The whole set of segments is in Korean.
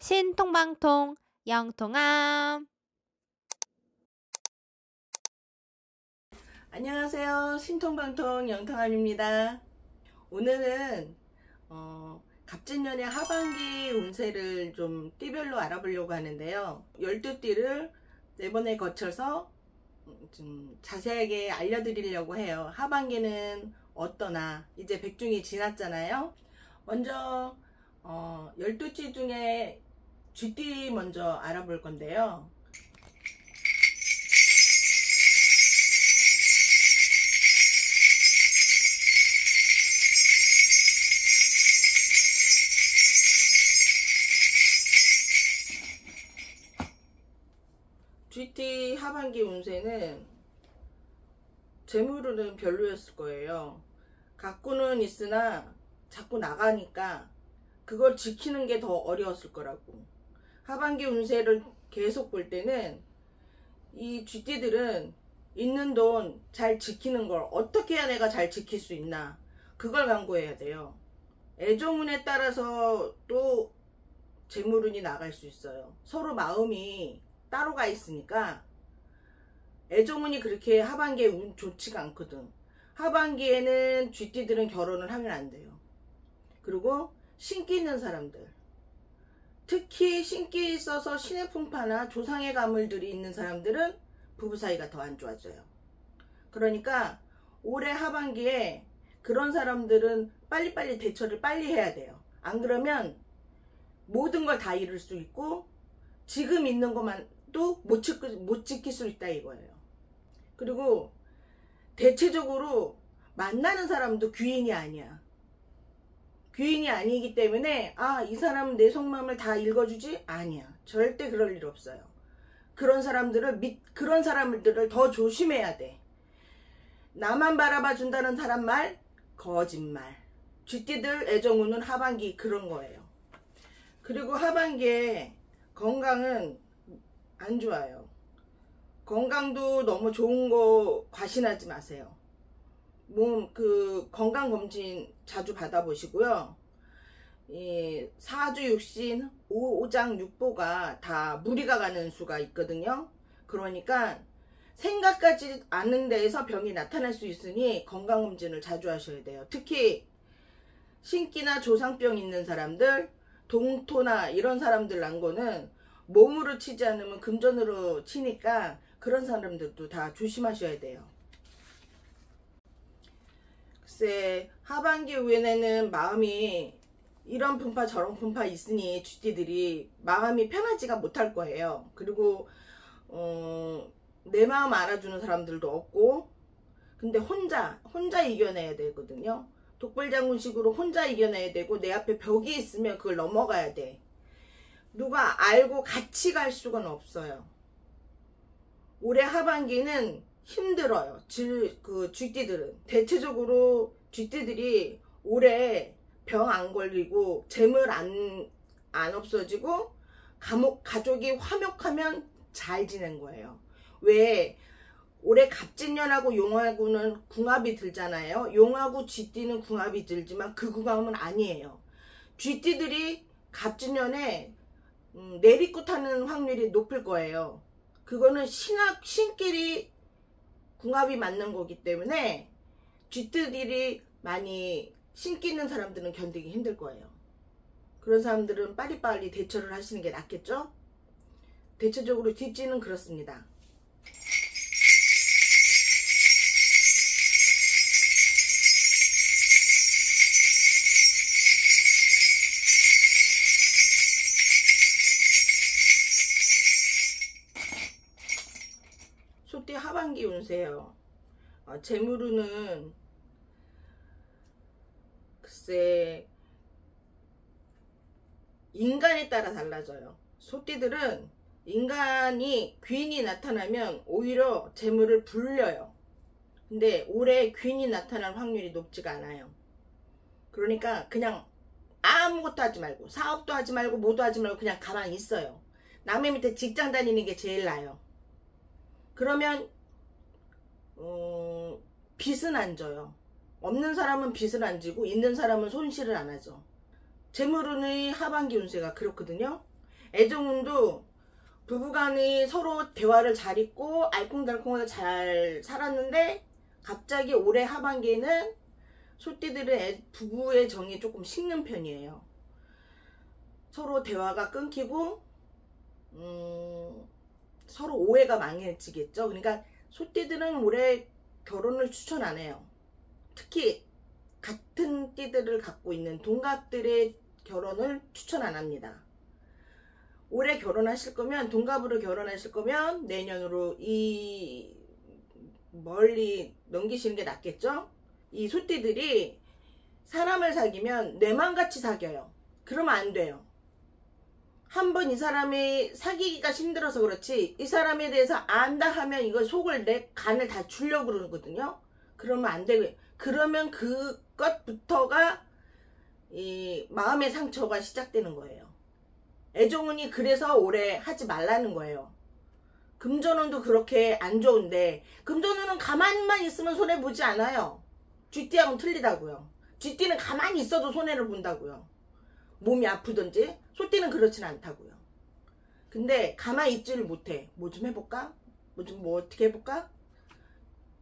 신통방통 영통함. 안녕하세요. 신통방통 영통함입니다. 오늘은 갑진년의 하반기 운세를 좀 띠별로 알아보려고 하는데요. 12띠를 4번에 거쳐서 좀 자세하게 알려드리려고 해요. 하반기는 어떠나 이제 백중이 지났잖아요. 먼저 12띠 중에 쥐띠 먼저 알아볼 건데요. 쥐띠 하반기 운세는 재물은 별로였을 거예요. 갖고는 있으나 자꾸 나가니까 그걸 지키는 게 더 어려웠을 거라고. 하반기 운세를 계속 볼 때는 이 쥐띠들은 있는 돈 잘 지키는 걸 어떻게 해야 내가 잘 지킬 수 있나, 그걸 강구해야 돼요. 애정운에 따라서 또 재물운이 나갈 수 있어요. 서로 마음이 따로 가 있으니까 애정운이 그렇게 하반기에 운 좋지가 않거든. 하반기에는 쥐띠들은 결혼을 하면 안 돼요. 그리고 신기 있는 사람들, 특히 신기에 있어서 신의 풍파나 조상의 가물들이 있는 사람들은 부부 사이가 더 안 좋아져요. 그러니까 올해 하반기에 그런 사람들은 빨리빨리 대처를 빨리 해야 돼요. 안 그러면 모든 걸 다 잃을 수 있고 지금 있는 것만도 못 지킬 수 있다 이거예요. 그리고 대체적으로 만나는 사람도 귀인이 아니야. 귀인이 아니기 때문에 이 사람은 내 속마음을 다 읽어주지? 아니야. 절대 그럴 일 없어요. 그런 사람들을 더 조심해야 돼. 나만 바라봐 준다는 사람 말, 거짓말. 쥐띠들 애정운은 하반기 그런 거예요. 그리고 하반기에 건강은 안 좋아요. 건강도 너무 좋은 거 과신하지 마세요. 몸 건강검진 자주 받아보시고요. 이 사주육신, 오장육보가 다 무리가 가는 수가 있거든요. 그러니까 생각하지 않는 데에서 병이 나타날 수 있으니 건강검진을 자주 하셔야 돼요. 특히 신기나 조상병 있는 사람들, 동토나 이런 사람들 난 거는 몸으로 치지 않으면 금전으로 치니까 그런 사람들도 다 조심하셔야 돼요. 글쎄, 하반기 후에는 마음이 이런 분파 저런 분파 있으니 쥐띠들이 마음이 편하지가 못할 거예요. 그리고 내 마음 알아주는 사람들도 없고, 근데 혼자 이겨내야 되거든요. 독불장군식으로 혼자 이겨내야 되고, 내 앞에 벽이 있으면 그걸 넘어가야 돼. 누가 알고 같이 갈 수가 없어요. 올해 하반기는 힘들어요. 쥐띠들은 대체적으로 쥐띠들이 올해 병 안 걸리고 재물 안 없어지고 가족이 화목하면 잘 지낸 거예요. 왜? 올해 갑진년하고 용하고는 궁합이 들잖아요. 용하고 쥐띠는 궁합이 들지만 그 궁합은 아니에요. 쥐띠들이 갑진년에 내리꽂하는 확률이 높을 거예요. 그거는 신끼리 궁합이 맞는 거기 때문에 쥐띠들이 많이 신기 있는 사람들은 견디기 힘들 거예요. 그런 사람들은 빨리빨리 대처를 하시는 게 낫겠죠? 대체적으로 쥐띠는 그렇습니다. 소띠 하반기 운세요. 재물운은 글쎄 인간에 따라 달라져요. 소띠들은 인간이 귀인이 나타나면 오히려 재물을 불려요. 근데 올해 귀인이 나타날 확률이 높지가 않아요. 그러니까 그냥 아무것도 하지 말고 사업도 하지 말고 뭐도 하지 말고 그냥 가만히 있어요. 남의 밑에 직장 다니는 게 제일 나아요. 그러면 빚은 안 져요. 없는 사람은 빚을 안 지고 있는 사람은 손실을 안 하죠. 재물운의 하반기 운세가 그렇거든요. 애정운도 부부간이 서로 대화를 잘 있고 알콩달콩하게 잘 살았는데 갑자기 올해 하반기에는 소띠들은 부부의 정이 조금 식는 편이에요. 서로 대화가 끊기고 서로 오해가 많아지겠죠. 그러니까 소띠들은 올해 결혼을 추천 안 해요. 특히 같은 띠들을 갖고 있는 동갑들의 결혼을 추천 안 합니다. 올해 결혼하실 거면, 동갑으로 결혼하실 거면 내년으로 이 멀리 넘기시는 게 낫겠죠. 이 소띠들이 사람을 사귀면 뇌만같이 사귀어요. 그러면 안 돼요. 한번 이 사람이 사귀기가 힘들어서 그렇지, 이 사람에 대해서 안다 하면 이거 속을 내 간을 다 주려고 그러거든요. 그러면 안 되고요. 그러면 그것부터가 이 마음의 상처가 시작되는 거예요. 애정운이 그래서 올해 하지 말라는 거예요. 금전운도 그렇게 안 좋은데, 금전운은 가만히만 있으면 손해보지 않아요. 쥐띠하고는 틀리다고요. 쥐띠는 가만히 있어도 손해를 본다고요. 몸이 아프든지. 소띠는 그렇진 않다고요. 근데 가만히 있지를 못해. 뭐 좀 해볼까? 뭐 어떻게 해볼까?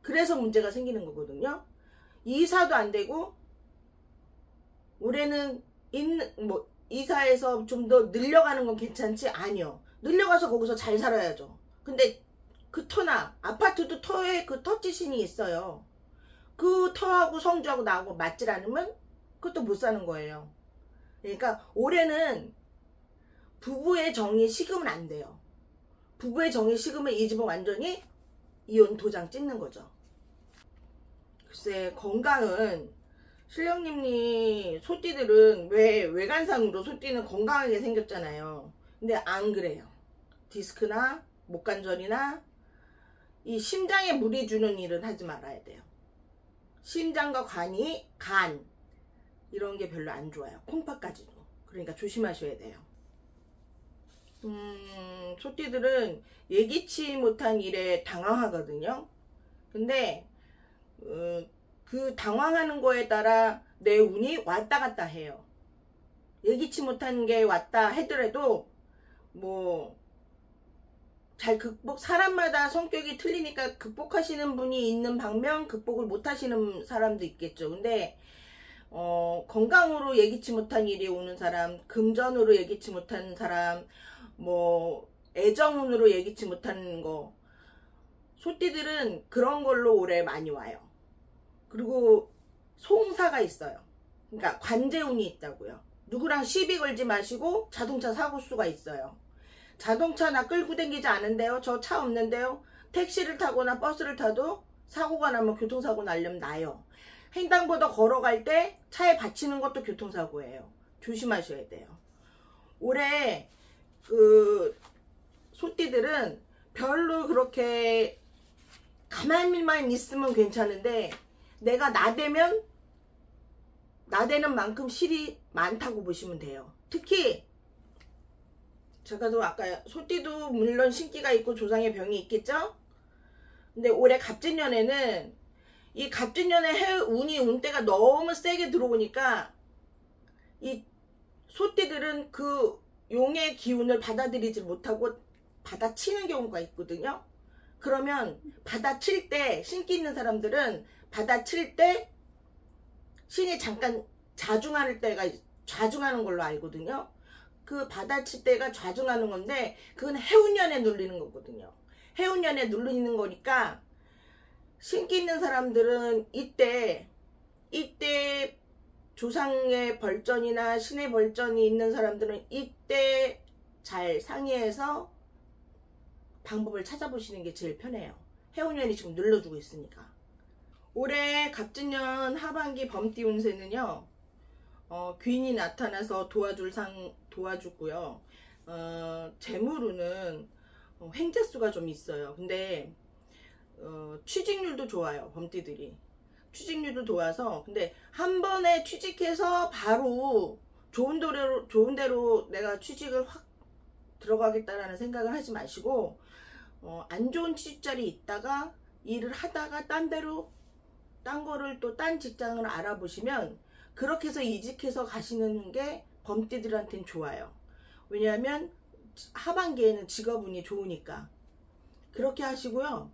그래서 문제가 생기는 거거든요. 이사도 안 되고, 올해는 이사에서 좀 더 늘려가는 건 괜찮지? 아니요. 늘려가서 거기서 잘 살아야죠. 근데 그 터나, 아파트도 터에 그 터지신이 있어요. 그 터하고 성주하고 나하고 맞질 않으면 그것도 못 사는 거예요. 그러니까 올해는 부부의 정이 식으면 안 돼요. 부부의 정이 식으면 이 집은 완전히 이혼 도장 찍는 거죠. 글쎄, 건강은 신령님이 소띠들은 왜 외관상으로 소띠는 건강하게 생겼잖아요. 근데 안 그래요. 디스크나 목관절이나 이 심장에 무리 주는 일은 하지 말아야 돼요. 심장과 간 이런 게 별로 안 좋아요. 콩팥까지도. 그러니까 조심하셔야 돼요. 소띠들은 예기치 못한 일에 당황하거든요. 근데 그 당황하는 거에 따라 내 운이 왔다 갔다 해요. 예기치 못한 게 왔다 하더라도 잘 사람마다 성격이 틀리니까 극복하시는 분이 있는 반면 극복을 못 하시는 사람도 있겠죠. 근데 건강으로 예기치 못한 일이 오는 사람, 금전으로 예기치 못한 사람, 애정운으로 예기치 못한 거, 소띠들은 그런 걸로 올해 많이 와요. 그리고 송사가 있어요. 그러니까 관제운이 있다고요. 누구랑 시비 걸지 마시고 자동차 사고수가 있어요. 자동차 나 끌고 다니지 않은데요. 저 차 없는데요. 택시를 타거나 버스를 타도 사고가 나면 교통사고 나려면 나요. 횡단보도 걸어갈 때 차에 받치는 것도 교통사고예요. 조심하셔야 돼요. 올해 소띠들은 별로 그렇게 가만히만 있으면 괜찮은데, 내가 나대면 나대는 만큼 실이 많다고 보시면 돼요. 특히 제가도 아까 소띠도 물론 신기가 있고 조상의 병이 있겠죠. 근데 올해 갑진년에는 이 갑진년에 운이 운때가 너무 세게 들어오니까 이 소띠들은 그 용의 기운을 받아들이지 못하고 받아치는 경우가 있거든요. 그러면 받아칠 때, 신기 있는 사람들은 받아칠 때 신이 잠깐 좌중하는 걸로 알거든요. 그 받아칠 때가 좌중하는 건데, 그건 해운년에 눌리는 거거든요. 해운년에 눌리는 거니까 신기 있는 사람들은 이때 조상의 벌전이나 신의 벌전이 있는 사람들은 이때 잘 상의해서 방법을 찾아보시는 게 제일 편해요. 해운년이 지금 눌러주고 있으니까. 올해 갑진년 하반기 범띠 운세는요, 귀인이 나타나서 도와주고요. 재물운은 횡재수가 좀 있어요. 근데 취직률도 좋아요. 범띠들이 취직률도 좋아서. 근데 한 번에 취직해서 바로 좋은 대로 내가 취직을 확 들어가겠다라는 생각을 하지 마시고, 안 좋은 취직자리 있다가 일을 하다가 딴 거를 또 딴 직장을 알아보시면 그렇게 해서 이직해서 가시는 게 범띠들한테는 좋아요. 왜냐하면 하반기에는 직업운이 좋으니까 그렇게 하시고요.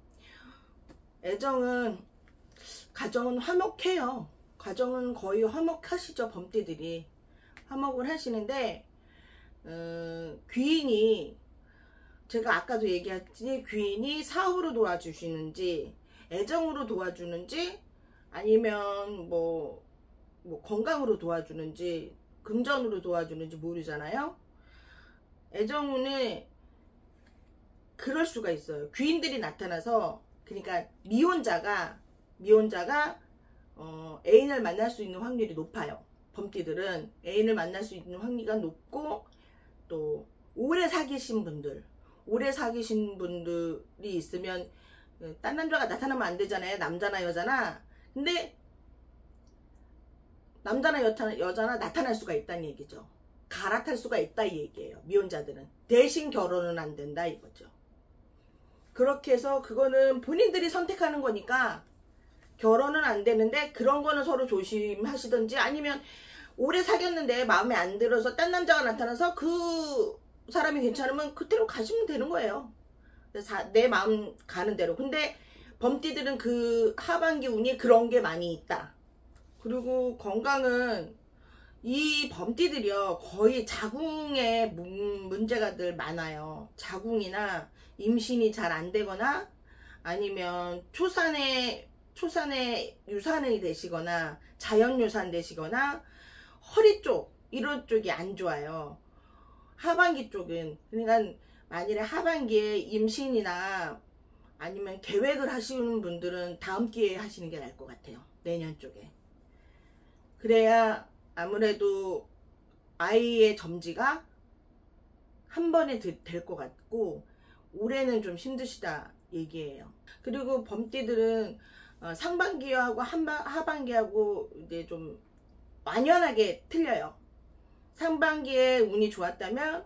애정은, 가정은 화목해요. 가정은 거의 화목하시죠. 범띠들이 화목을 하시는데, 귀인이, 제가 아까도 얘기했지, 귀인이 사업으로 도와주시는지 애정으로 도와주는지 아니면 뭐 건강으로 도와주는지 금전으로 도와주는지 모르잖아요. 애정운은 그럴 수가 있어요. 귀인들이 나타나서, 그러니까 미혼자가 애인을 만날 수 있는 확률이 높아요. 범띠들은 애인을 만날 수 있는 확률이 높고, 또 오래 사귀신 분들이 있으면 딴 남자가 나타나면 안 되잖아요. 남자나 여자나. 근데 남자나 여자나 나타날 수가 있다는 얘기죠. 갈아탈 수가 있다 이 얘기예요. 미혼자들은 대신 결혼은 안 된다 이거죠. 그렇게 해서 그거는 본인들이 선택하는 거니까 결혼은 안 되는데, 그런 거는 서로 조심하시든지, 아니면 오래 사귀었는데 마음에 안 들어서 딴 남자가 나타나서 그 사람이 괜찮으면 그대로 가시면 되는 거예요. 내 마음 가는 대로. 근데 범띠들은 그 하반기 운이 그런 게 많이 있다. 그리고 건강은 이 범띠들이요, 거의 자궁에 문제가들 많아요. 자궁이나 임신이 잘 안 되거나, 아니면 초산에 유산이 되시거나, 자연유산 되시거나, 허리 쪽, 이런 쪽이 안 좋아요. 하반기 쪽은. 그러니까 만일에 하반기에 임신이나 아니면 계획을 하시는 분들은 다음 기회에 하시는 게 나을 것 같아요. 내년 쪽에. 그래야 아무래도 아이의 점지가 한 번에 될 것 같고, 올해는 좀 힘드시다 얘기예요. 그리고 범띠들은 상반기하고 하반기하고 이제 좀 완연하게 틀려요. 상반기에 운이 좋았다면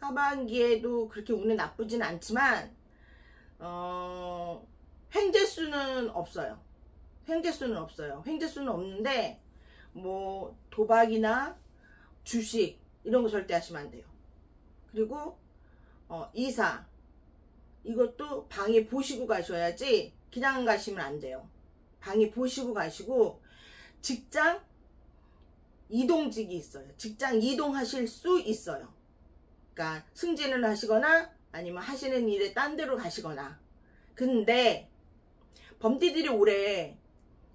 하반기에도 그렇게 운은 나쁘진 않지만, 횡재수는 없어요. 횡재수는 없는데, 뭐 도박이나 주식 이런 거 절대 하시면 안 돼요. 그리고 이사, 이것도 방에 보시고 가셔야지 그냥 가시면 안 돼요. 방에 보시고 가시고, 직장 이동직이 있어요. 직장 이동하실 수 있어요. 그러니까 승진을 하시거나 아니면 하시는 일에 딴 데로 가시거나. 근데 범띠들이 올해,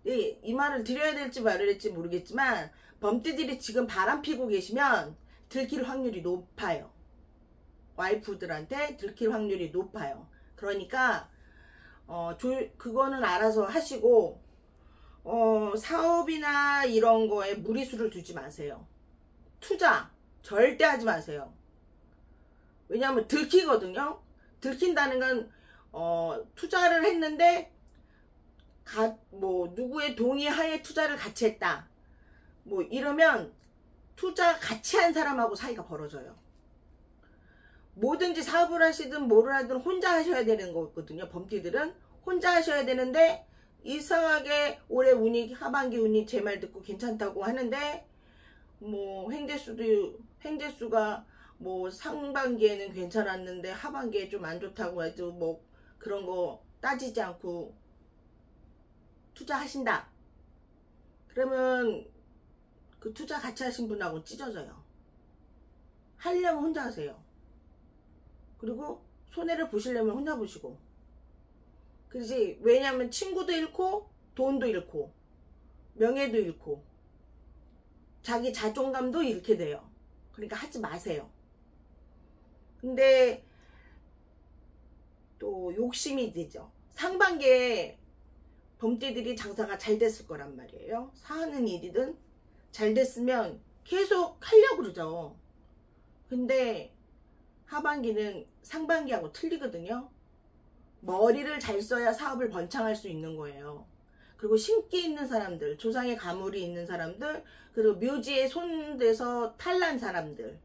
이 말을 드려야 될지 말아야 될지 모르겠지만, 범띠들이 지금 바람 피고 계시면 들킬 확률이 높아요. 와이프들한테 들킬 확률이 높아요. 그러니까 그거는 알아서 하시고, 사업이나 이런 거에 무리수를 두지 마세요. 투자 절대 하지 마세요. 왜냐하면 들키거든요. 들킨다는 건 투자를 했는데 뭐 누구의 동의하에 투자를 같이 했다, 뭐 이러면 투자 같이 한 사람하고 사이가 벌어져요. 뭐든지 사업을 하시든 뭐를 하든 혼자 하셔야 되는 거거든요. 범띠들은 혼자 하셔야 되는데, 이상하게 올해 운이, 하반기 운이 제 말 듣고 괜찮다고 하는데, 뭐 횡재수가 뭐 상반기에는 괜찮았는데 하반기에 좀 안 좋다고 해도 뭐 그런 거 따지지 않고 투자하신다. 그러면 그 투자 같이 하신 분하고 찢어져요. 하려면 혼자 하세요. 그리고 손해를 보시려면 혼자 보시고. 그렇지. 왜냐면 친구도 잃고 돈도 잃고 명예도 잃고 자기 자존감도 잃게 돼요. 그러니까 하지 마세요. 근데 또 욕심이 되죠. 상반기에 범띠들이 장사가 잘 됐을 거란 말이에요. 사는 일이든 잘 됐으면 계속 하려고 그러죠. 근데 하반기는 상반기하고 틀리거든요. 머리를 잘 써야 사업을 번창할 수 있는 거예요. 그리고 신기 있는 사람들, 조상의 가물이 있는 사람들, 그리고 묘지에 손대서 탈난 사람들,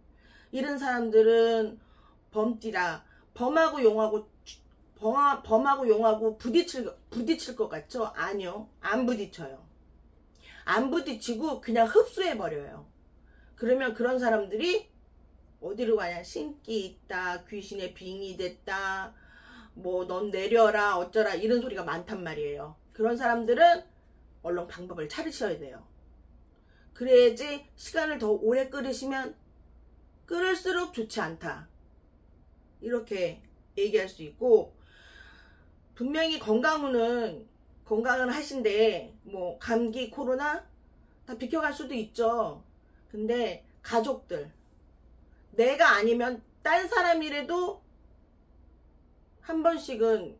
이런 사람들은 범띠라 범하고 용하고 부딪힐 것 같죠? 아니요, 안 부딪혀요. 안 부딪히고 그냥 흡수해 버려요. 그러면 그런 사람들이 어디로 가냐, 신기 있다, 귀신의 빙의 됐다, 뭐 넌 내려라 어쩌라 이런 소리가 많단 말이에요. 그런 사람들은 얼른 방법을 찾으셔야 돼요. 그래야지 시간을 더 오래 끌으시면 끌을수록 좋지 않다, 이렇게 얘기할 수 있고, 분명히 건강은 하신데 뭐 감기, 코로나 다 비켜갈 수도 있죠. 근데 가족들, 내가 아니면 딴 사람이라도 한 번씩은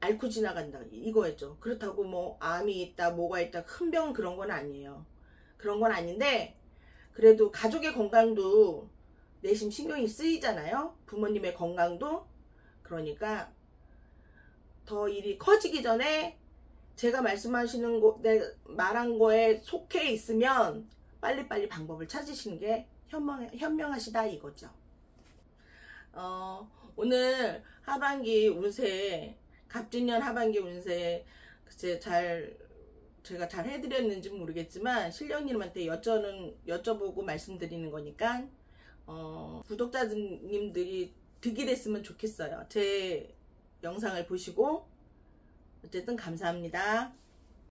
앓고 지나간다 이거였죠. 그렇다고 뭐 암이 있다 뭐가 있다 큰 병은 그런 건 아니에요. 그런 건 아닌데 그래도 가족의 건강도 내심 신경이 쓰이잖아요. 부모님의 건강도. 그러니까 더 일이 커지기 전에 제가 말씀하시는 말한 거에 속해 있으면 빨리빨리 방법을 찾으시는 게 현명하시다 이거죠. 오늘 하반기 운세, 갑진년 하반기 운세 글쎄 제가 잘 해드렸는지 모르겠지만 신령님한테 여쭤보고 말씀드리는 거니까 구독자님들이 득이 됐으면 좋겠어요. 제 영상을 보시고. 어쨌든 감사합니다.